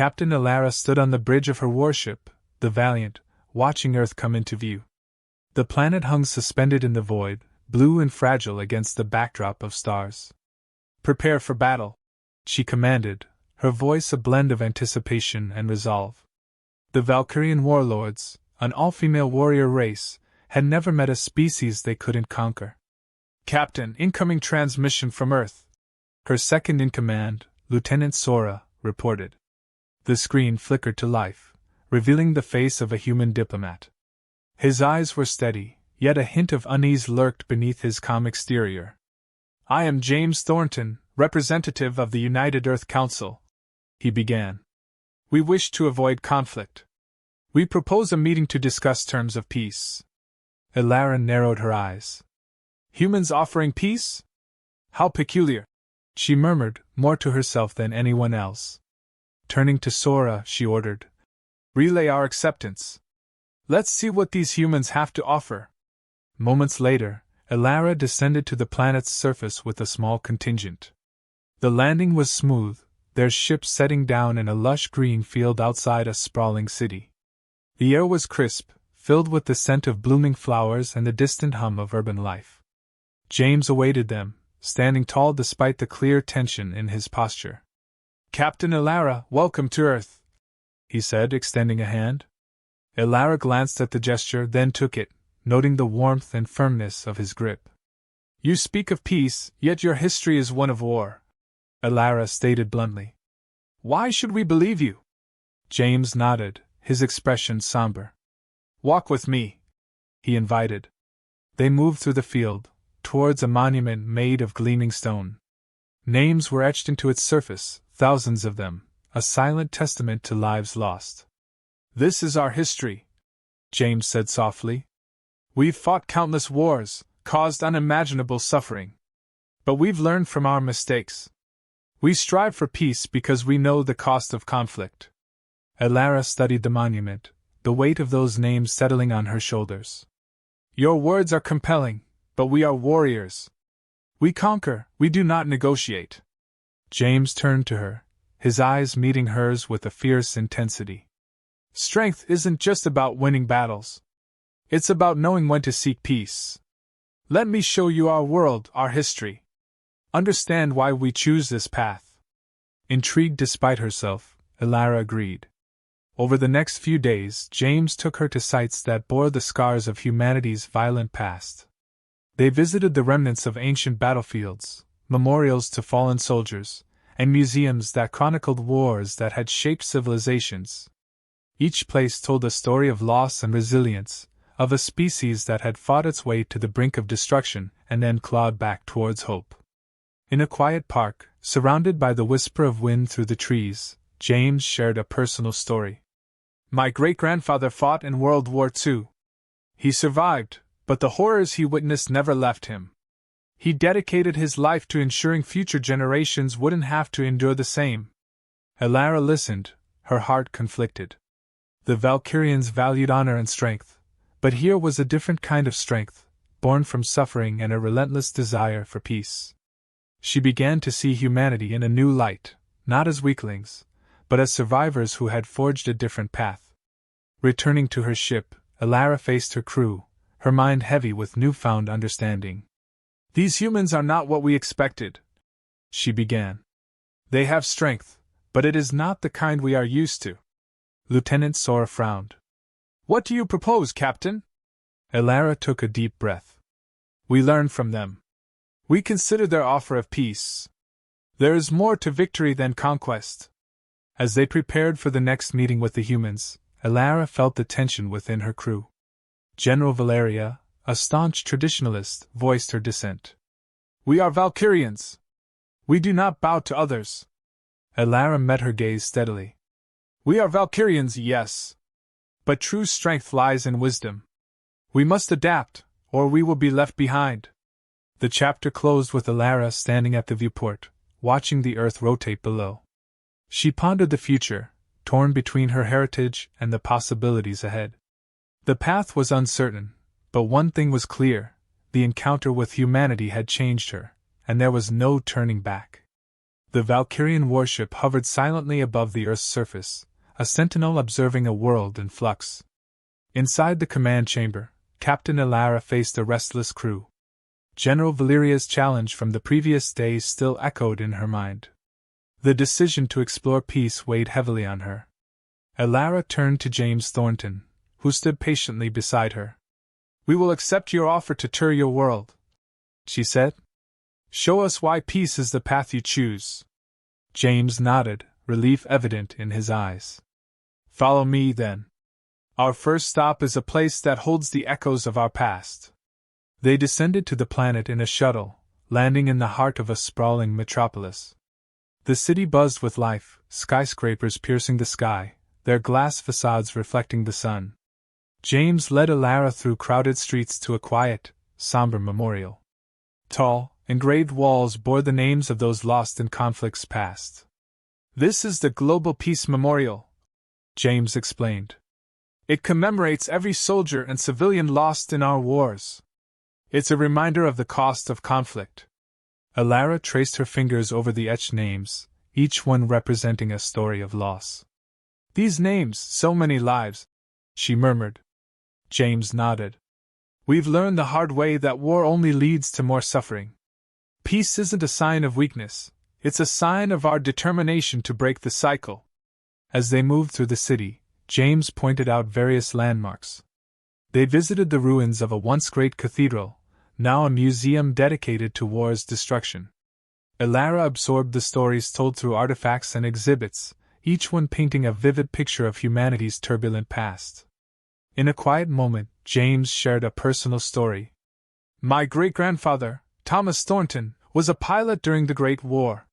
Captain Alara stood on the bridge of her warship, the Valiant, watching Earth come into view. The planet hung suspended in the void, blue and fragile against the backdrop of stars. "Prepare for battle," she commanded, her voice a blend of anticipation and resolve. The Valkyrian warlords, an all-female warrior race, had never met a species they couldn't conquer. "Captain, incoming transmission from Earth," her second-in-command, Lieutenant Sora, reported. The screen flickered to life, revealing the face of a human diplomat. His eyes were steady, yet a hint of unease lurked beneath his calm exterior. "I am James Thornton, representative of the United Earth Council," he began. "We wish to avoid conflict. We propose a meeting to discuss terms of peace." Alara narrowed her eyes. "Humans offering peace? How peculiar," she murmured, more to herself than anyone else. Turning to Sora, she ordered, "Relay our acceptance. Let's see what these humans have to offer." Moments later, Alara descended to the planet's surface with a small contingent. The landing was smooth, their ship setting down in a lush green field outside a sprawling city. The air was crisp, filled with the scent of blooming flowers and the distant hum of urban life. James awaited them, standing tall despite the clear tension in his posture. "Captain Alara, welcome to Earth," he said, extending a hand. Alara glanced at the gesture, then took it, noting the warmth and firmness of his grip. "You speak of peace, yet your history is one of war," Alara stated bluntly. "Why should we believe you?" James nodded, his expression somber. "Walk with me," he invited. They moved through the field, towards a monument made of gleaming stone. Names were etched into its surface, thousands of them, a silent testament to lives lost. "This is our history," James said softly. "We've fought countless wars, caused unimaginable suffering. But we've learned from our mistakes. We strive for peace because we know the cost of conflict." Alara studied the monument, the weight of those names settling on her shoulders. "Your words are compelling, but we are warriors. We conquer, we do not negotiate." James turned to her, his eyes meeting hers with a fierce intensity. "Strength isn't just about winning battles. It's about knowing when to seek peace. Let me show you our world, our history. Understand why we choose this path." Intrigued despite herself, Alara agreed. Over the next few days, James took her to sites that bore the scars of humanity's violent past. They visited the remnants of ancient battlefields, memorials to fallen soldiers, and museums that chronicled wars that had shaped civilizations. Each place told a story of loss and resilience, of a species that had fought its way to the brink of destruction and then clawed back towards hope. In a quiet park, surrounded by the whisper of wind through the trees, James shared a personal story. "My great-grandfather fought in World War II. He survived, but the horrors he witnessed never left him. He dedicated his life to ensuring future generations wouldn't have to endure the same." Alara listened, her heart conflicted. The Valkyrians valued honor and strength, but here was a different kind of strength, born from suffering and a relentless desire for peace. She began to see humanity in a new light, not as weaklings, but as survivors who had forged a different path. Returning to her ship, Alara faced her crew, her mind heavy with newfound understanding. "These humans are not what we expected," she began. "They have strength, but it is not the kind we are used to." Lieutenant Sora frowned. "What do you propose, Captain?" Alara took a deep breath. "We learn from them. We consider their offer of peace. There is more to victory than conquest." As they prepared for the next meeting with the humans, Alara felt the tension within her crew. General Valeria, a staunch traditionalist, voiced her dissent. "We are Valkyrians. We do not bow to others." Alara met her gaze steadily. "We are Valkyrians, yes. But true strength lies in wisdom. We must adapt, or we will be left behind." The chapter closed with Alara standing at the viewport, watching the Earth rotate below. She pondered the future, torn between her heritage and the possibilities ahead. The path was uncertain, but one thing was clear: the encounter with humanity had changed her, and there was no turning back. The Valkyrian warship hovered silently above the Earth's surface, a sentinel observing a world in flux. Inside the command chamber, Captain Elara faced a restless crew. General Valeria's challenge from the previous days still echoed in her mind. The decision to explore peace weighed heavily on her. Elara turned to James Thornton, who stood patiently beside her. "We will accept your offer to tour your world," she said. "Show us why peace is the path you choose." James nodded, relief evident in his eyes. "Follow me, then. Our first stop is a place that holds the echoes of our past." They descended to the planet in a shuttle, landing in the heart of a sprawling metropolis. The city buzzed with life, skyscrapers piercing the sky, their glass facades reflecting the sun. James led Elara through crowded streets to a quiet, somber memorial. Tall, engraved walls bore the names of those lost in conflicts past. "This is the Global Peace Memorial," James explained. "It commemorates every soldier and civilian lost in our wars. It's a reminder of the cost of conflict." Elara traced her fingers over the etched names, each one representing a story of loss. "These names, so many lives," she murmured. James nodded. "We've learned the hard way that war only leads to more suffering. Peace isn't a sign of weakness, it's a sign of our determination to break the cycle." As they moved through the city, James pointed out various landmarks. They visited the ruins of a once great cathedral, now a museum dedicated to war's destruction. Elara absorbed the stories told through artifacts and exhibits, each one painting a vivid picture of humanity's turbulent past. In a quiet moment, James shared a personal story. "My great-grandfather, Thomas Thornton, was a pilot during the Great War.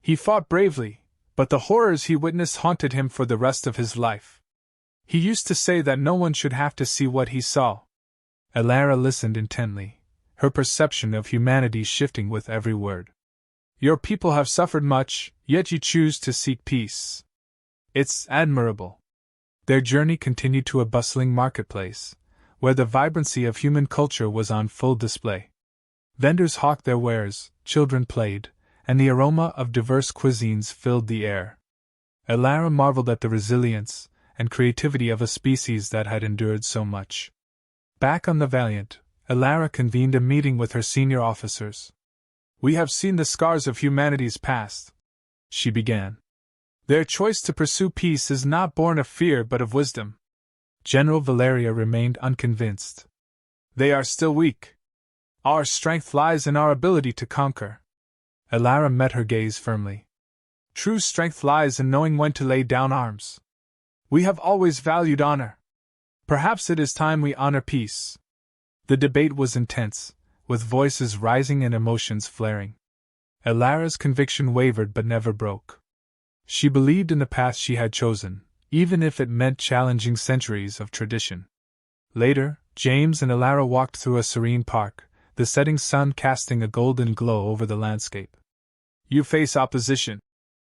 He fought bravely, but the horrors he witnessed haunted him for the rest of his life. He used to say that no one should have to see what he saw." Elara listened intently, her perception of humanity shifting with every word. "Your people have suffered much, yet you choose to seek peace. It's admirable." Their journey continued to a bustling marketplace, where the vibrancy of human culture was on full display. Vendors hawked their wares, children played, and the aroma of diverse cuisines filled the air. Elara marveled at the resilience and creativity of a species that had endured so much. Back on the Valiant, Elara convened a meeting with her senior officers. "We have seen the scars of humanity's past," she began. "Their choice to pursue peace is not born of fear but of wisdom." General Valeria remained unconvinced. "They are still weak. Our strength lies in our ability to conquer." Elara met her gaze firmly. "True strength lies in knowing when to lay down arms. We have always valued honor. Perhaps it is time we honor peace." The debate was intense, with voices rising and emotions flaring. Elara's conviction wavered but never broke. She believed in the path she had chosen, even if it meant challenging centuries of tradition. Later, James and Elara walked through a serene park, the setting sun casting a golden glow over the landscape. "You face opposition,"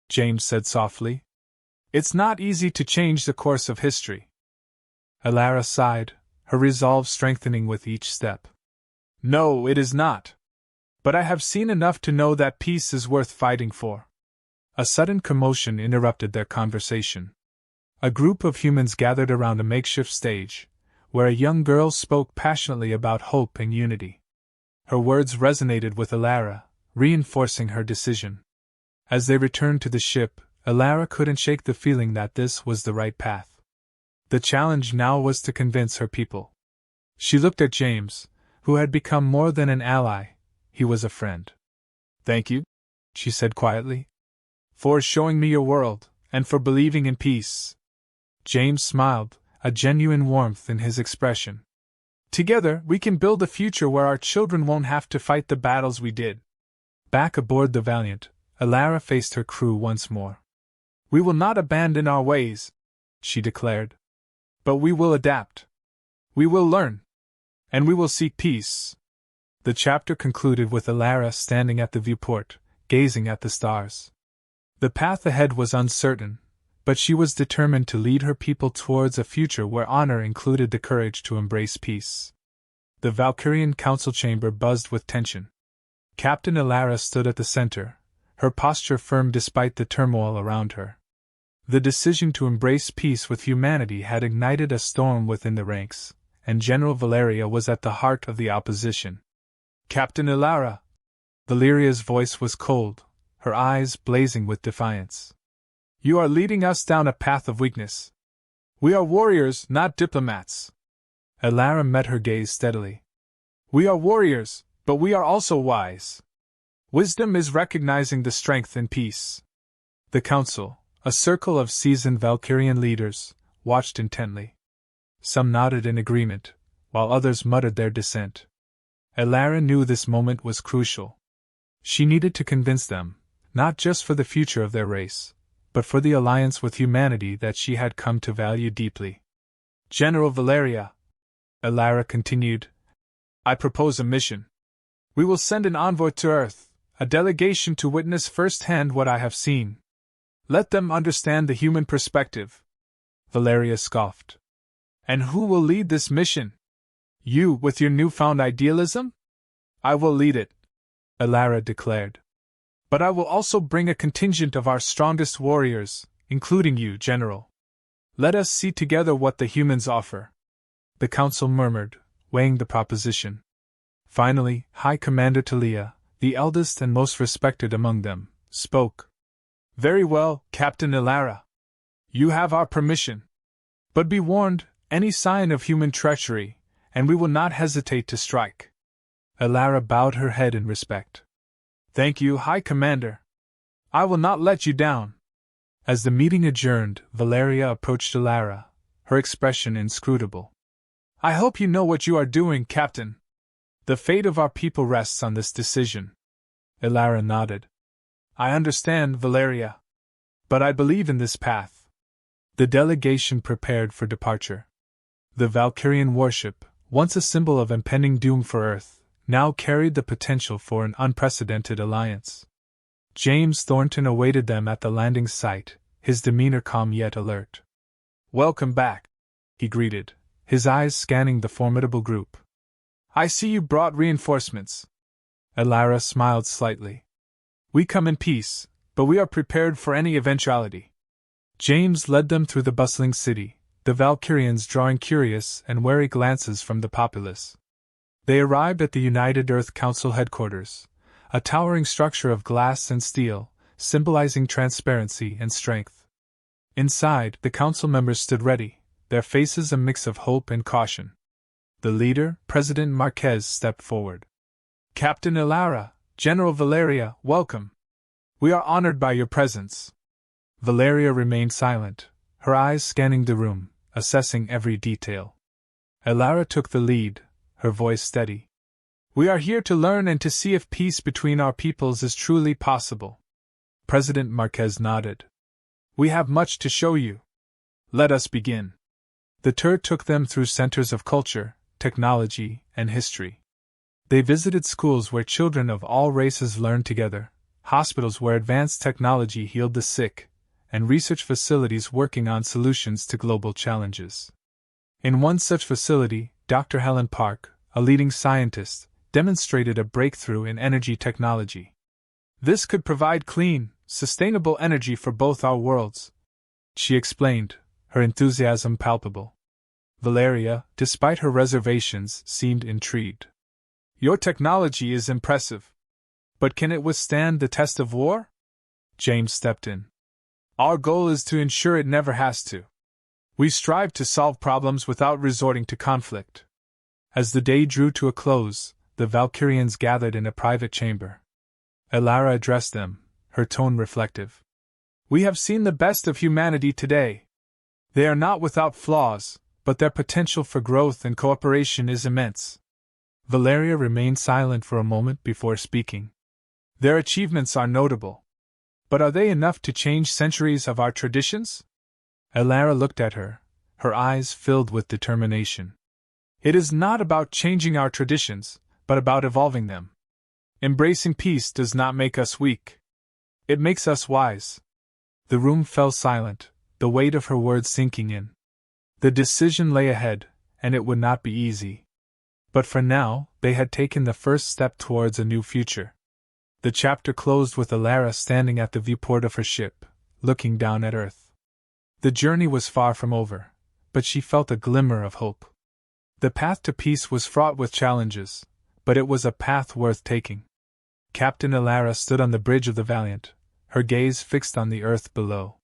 James said softly. "It's not easy to change the course of history." Elara sighed, her resolve strengthening with each step. "No, it is not. But I have seen enough to know that peace is worth fighting for." A sudden commotion interrupted their conversation. A group of humans gathered around a makeshift stage, where a young girl spoke passionately about hope and unity. Her words resonated with Elara, reinforcing her decision. As they returned to the ship, Elara couldn't shake the feeling that this was the right path. The challenge now was to convince her people. She looked at James, who had become more than an ally, he was a friend. "Thank you," she said quietly, "for showing me your world, and for believing in peace." James smiled, a genuine warmth in his expression. "Together, we can build a future where our children won't have to fight the battles we did." Back aboard the Valiant, Elara faced her crew once more. "We will not abandon our ways," she declared. "But we will adapt. We will learn. And we will seek peace." The chapter concluded with Elara standing at the viewport, gazing at the stars. The path ahead was uncertain, but she was determined to lead her people towards a future where honor included the courage to embrace peace. The Valkyrian council chamber buzzed with tension. Captain Elara stood at the center, her posture firm despite the turmoil around her. The decision to embrace peace with humanity had ignited a storm within the ranks, and General Valeria was at the heart of the opposition. "Captain Ilara!" Valeria's voice was cold, her eyes blazing with defiance. "You are leading us down a path of weakness. We are warriors, not diplomats." Ilara met her gaze steadily. "We are warriors, but we are also wise. Wisdom is recognizing the strength in peace." The council, a circle of seasoned Valkyrian leaders, watched intently. Some nodded in agreement, while others muttered their dissent. Ilara knew this moment was crucial. She needed to convince them, not just for the future of their race, but for the alliance with humanity that she had come to value deeply. "General Valeria," Ilara continued, "I propose a mission. We will send an envoy to Earth, a delegation to witness firsthand what I have seen. Let them understand the human perspective." Valeria scoffed. "And who will lead this mission? You, with your newfound idealism?" "I will lead it," Ilara declared. "But I will also bring a contingent of our strongest warriors, including you, General. Let us see together what the humans offer." The council murmured, weighing the proposition. Finally, High Commander Talia, the eldest and most respected among them, spoke. "Very well, Captain Ilara. You have our permission. But be warned, any sign of human treachery, and we will not hesitate to strike." Ilara bowed her head in respect. "Thank you, High Commander. I will not let you down." As the meeting adjourned, Valeria approached Ilara, her expression inscrutable. "I hope you know what you are doing, Captain. The fate of our people rests on this decision." Ilara nodded. "I understand, Valeria. But I believe in this path." The delegation prepared for departure. The Valkyrian warship, once a symbol of impending doom for Earth, now carried the potential for an unprecedented alliance. James Thornton awaited them at the landing site, his demeanor calm yet alert. "Welcome back," he greeted, his eyes scanning the formidable group. "I see you brought reinforcements." Ilara smiled slightly. "We come in peace, but we are prepared for any eventuality." James led them through the bustling city, the Valkyrians drawing curious and wary glances from the populace. They arrived at the United Earth Council headquarters, a towering structure of glass and steel, symbolizing transparency and strength. Inside, the council members stood ready, their faces a mix of hope and caution. The leader, President Marquez, stepped forward. "Captain Ilara, General Valeria, welcome. We are honored by your presence." Valeria remained silent, her eyes scanning the room, assessing every detail. Ilara took the lead, her voice steady. "We are here to learn and to see if peace between our peoples is truly possible." President Marquez nodded. "We have much to show you. Let us begin." The tour took them through centers of culture, technology, and history. They visited schools where children of all races learned together, hospitals where advanced technology healed the sick, and research facilities working on solutions to global challenges. In one such facility, Dr. Helen Park, a leading scientist, demonstrated a breakthrough in energy technology. "This could provide clean, sustainable energy for both our worlds," she explained, her enthusiasm palpable. Valeria, despite her reservations, seemed intrigued. "Your technology is impressive. But can it withstand the test of war?" James stepped in. "Our goal is to ensure it never has to. We strive to solve problems without resorting to conflict." As the day drew to a close, the Valkyrians gathered in a private chamber. Ilara addressed them, her tone reflective. "We have seen the best of humanity today. They are not without flaws, but their potential for growth and cooperation is immense." Valeria remained silent for a moment before speaking. "Their achievements are notable. But are they enough to change centuries of our traditions?" Ilara looked at her, her eyes filled with determination. "It is not about changing our traditions, but about evolving them. Embracing peace does not make us weak. It makes us wise." The room fell silent, the weight of her words sinking in. The decision lay ahead, and it would not be easy. But for now, they had taken the first step towards a new future. The chapter closed with Elara standing at the viewport of her ship, looking down at Earth. The journey was far from over, but she felt a glimmer of hope. The path to peace was fraught with challenges, but it was a path worth taking. Captain Elara stood on the bridge of the Valiant, her gaze fixed on the Earth below.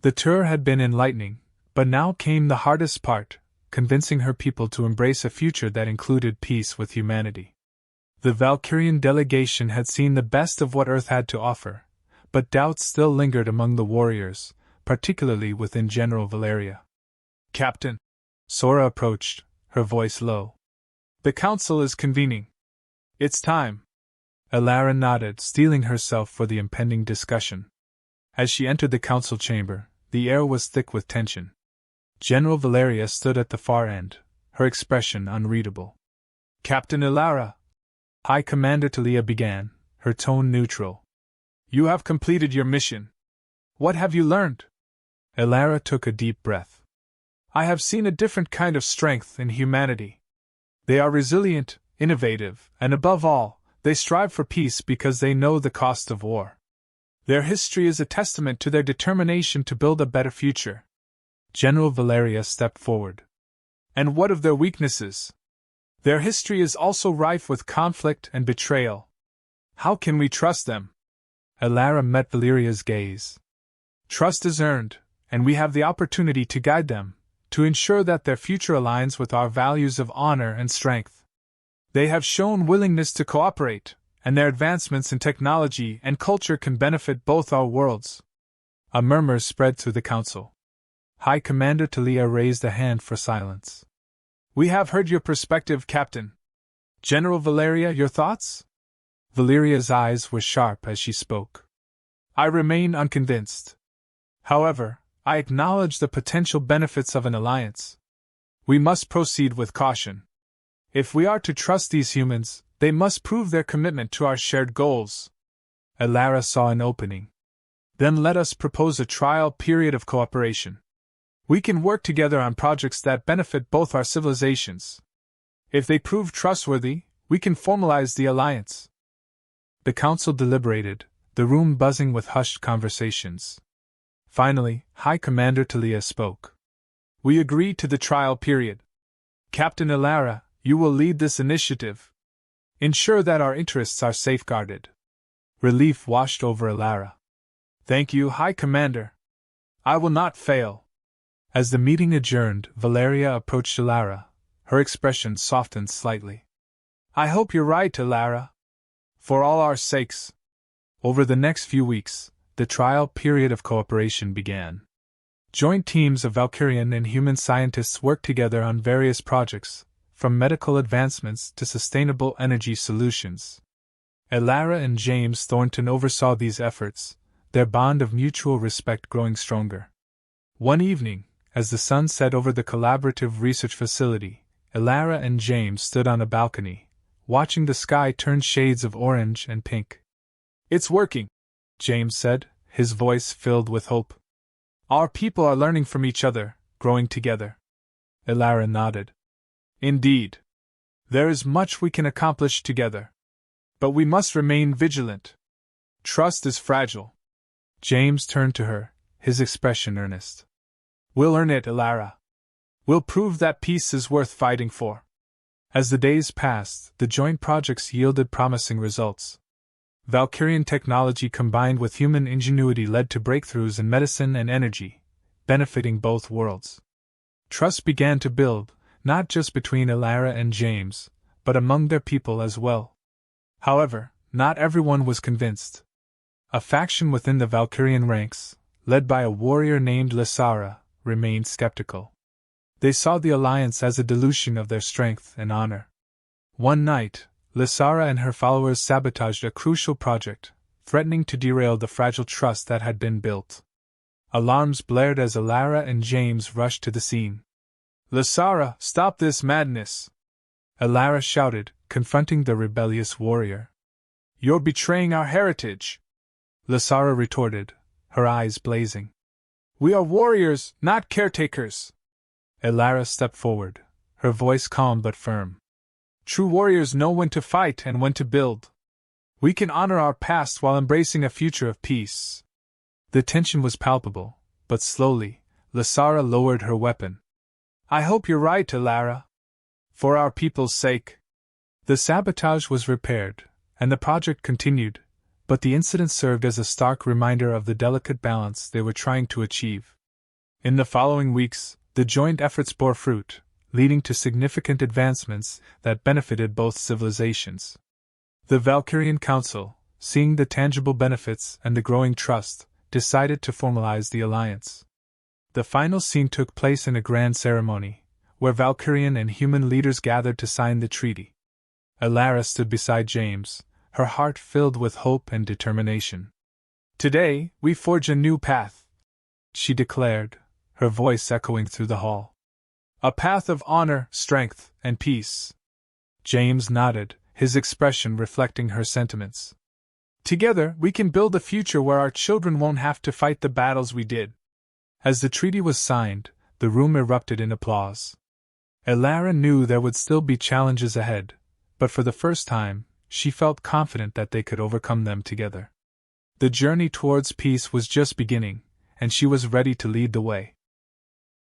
The tour had been enlightening, but now came the hardest part, convincing her people to embrace a future that included peace with humanity. The Valkyrian delegation had seen the best of what Earth had to offer, but doubts still lingered among the warriors, particularly within General Valeria. Captain! Sora approached, her voice low. The council is convening. It's time. Elara nodded, steeling herself for the impending discussion. As she entered the council chamber, the air was thick with tension. General Valeria stood at the far end, her expression unreadable. Captain Elara! High Commander Talia began, her tone neutral. You have completed your mission. What have you learned? Elara took a deep breath. I have seen a different kind of strength in humanity. They are resilient, innovative, and above all, they strive for peace because they know the cost of war. Their history is a testament to their determination to build a better future. General Valeria stepped forward. And what of their weaknesses? Their history is also rife with conflict and betrayal. How can we trust them? Elara met Valeria's gaze. Trust is earned, and we have the opportunity to guide them, to ensure that their future aligns with our values of honor and strength. They have shown willingness to cooperate, and their advancements in technology and culture can benefit both our worlds. A murmur spread through the council. High Commander Talia raised a hand for silence. We have heard your perspective, Captain. General Valeria, your thoughts? Valeria's eyes were sharp as she spoke. I remain unconvinced. However, I acknowledge the potential benefits of an alliance. We must proceed with caution. If we are to trust these humans, they must prove their commitment to our shared goals. Elara saw an opening. Then let us propose a trial period of cooperation. We can work together on projects that benefit both our civilizations. If they prove trustworthy, we can formalize the alliance. The council deliberated, the room buzzing with hushed conversations. Finally, High Commander Talia spoke. We agree to the trial period. Captain Elara, you will lead this initiative. Ensure that our interests are safeguarded. Relief washed over Elara. Thank you, High Commander. I will not fail. As the meeting adjourned, Valeria approached Elara, her expression softened slightly. I hope you're right, Elara. For all our sakes. Over the next few weeks, the trial period of cooperation began. Joint teams of Valkyrian and human scientists worked together on various projects, from medical advancements to sustainable energy solutions. Elara and James Thornton oversaw these efforts, their bond of mutual respect growing stronger. One evening, as the sun set over the collaborative research facility, Elara and James stood on a balcony, watching the sky turn shades of orange and pink. It's working, James said, his voice filled with hope. Our people are learning from each other, growing together. Elara nodded. Indeed. There is much we can accomplish together. But we must remain vigilant. Trust is fragile. James turned to her, his expression earnest. We'll earn it, Elara. We'll prove that peace is worth fighting for. As the days passed, the joint projects yielded promising results. Valkyrian technology combined with human ingenuity led to breakthroughs in medicine and energy, benefiting both worlds. Trust began to build, not just between Elara and James, but among their people as well. However, not everyone was convinced. A faction within the Valkyrian ranks, led by a warrior named Lysara, remained skeptical. They saw the alliance as a dilution of their strength and honor. One night, Lysara and her followers sabotaged a crucial project, threatening to derail the fragile trust that had been built. Alarms blared as Elara and James rushed to the scene. Lysara, stop this madness! Elara shouted, confronting the rebellious warrior. You're betraying our heritage! Lysara retorted, her eyes blazing. We are warriors, not caretakers! Elara stepped forward, her voice calm but firm. True warriors know when to fight and when to build. We can honor our past while embracing a future of peace. The tension was palpable, but slowly, Lasara lowered her weapon. I hope you're right, Alara. For our people's sake. The sabotage was repaired, and the project continued, but the incident served as a stark reminder of the delicate balance they were trying to achieve. In the following weeks, the joint efforts bore fruit, leading to significant advancements that benefited both civilizations. The Valkyrian Council, seeing the tangible benefits and the growing trust, decided to formalize the alliance. The final scene took place in a grand ceremony, where Valkyrian and human leaders gathered to sign the treaty. Alara stood beside James, her heart filled with hope and determination. Today, we forge a new path, she declared, her voice echoing through the hall. A path of honor, strength, and peace. James nodded, his expression reflecting her sentiments. Together, we can build a future where our children won't have to fight the battles we did. As the treaty was signed, the room erupted in applause. Alara knew there would still be challenges ahead, but for the first time, she felt confident that they could overcome them together. The journey towards peace was just beginning, and she was ready to lead the way.